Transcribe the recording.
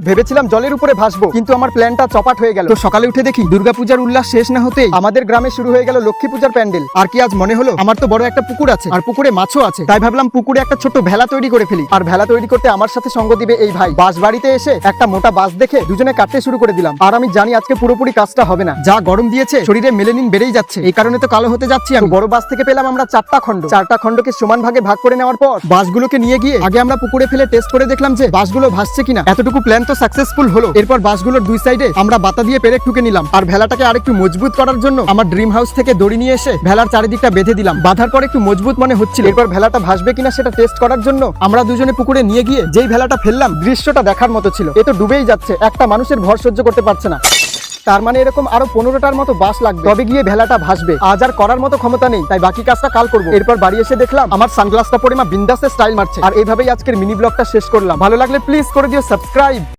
ভেবেছিলাম জলের উপরে ভাসবো, কিন্তু আমার প্ল্যানটা চপাট হয়ে গেল। তো সকালে উঠে দেখি দুর্গাপূজার উল্লাস শেষ না হতেই আমাদের গ্রামে শুরু হয়ে গেল লক্ষ্মী পূজার প্যান্ডেল। আর কি আজ মনে হলো আমার তো বড় একটা পুকুর আছে, আর পুকুরে মাছও আছে, তাই ভাবলাম পুকুরে একটা ছোট ভেলা তৈরি করে ফেলি। আর ভেলা তৈরি করতে আমার সাথে সঙ্গ দিবে এই ভাই। বাঁশ বাড়িতে এসে একটা মোটা বাঁশ দেখে দুজনে কাটতে শুরু করে দিলাম। আর আমি জানি আজকে পুরোপুরি কাজটা হবে না, যা গরম দিয়েছে শরীরে মেলেনিন বেড়েই যাচ্ছে, এই কারণে তো কালো হতে যাচ্ছি। আমি বড় বাঁশ থেকে পেলাম আমরা চারটা খণ্ডকে সমান ভাগে ভাগ করে নেওয়ার পর বাঁশগুলোকে নিয়ে গিয়ে আগে আমরা পুকুরে ফেলে টেস্ট করে দেখলাম যে বাঁশগুলো ভাসছে কিনা। এতটুকু প্ল্যান তো সাকসেসফুল হলো। এরপর বাঁশগুলোর দুই সাইডে আমরা বাতা দিয়ে পেরেক ঠুকে নিলাম। আর ভেলাটাকে আরেকটু মজবুত করার জন্য আমার ড্রিম হাউস থেকে দড়ি নিয়ে এসে ভেলার চারিদিকটা বেঁধে দিলাম। বাঁধার পর একটু মজবুত মনে হচ্ছিল। এরপর ভেলাটা ভাসবে কিনা সেটা টেস্ট করার জন্য আমরা দুজনে পুকুরে নিয়ে গিয়ে যেই ভেলাটা ফেললাম, দৃশ্যটা দেখার মতো ছিল। এ তো ডুবেই যাচ্ছে, একটা মানুষের ভর সহ্য করতে পারছে না। তার মানে এরকম আরো 15টার মতো বাঁশ লাগবে, তবে গিয়ে ভেলাটা ভাসবে। আজ আর করার মতো ক্ষমতা নেই, তাই বাকি কাজটা কাল করবো। এরপর বাড়ি এসে দেখলাম আমার সানগ্লাসটা পরে মা বিন্দাসে স্টাইল মারছে। আর এইভাবেই আজকের মিনি ব্লগটা শেষ করলাম। ভালো লাগলে প্লিজ করে দিও সাবস্ক্রাইব।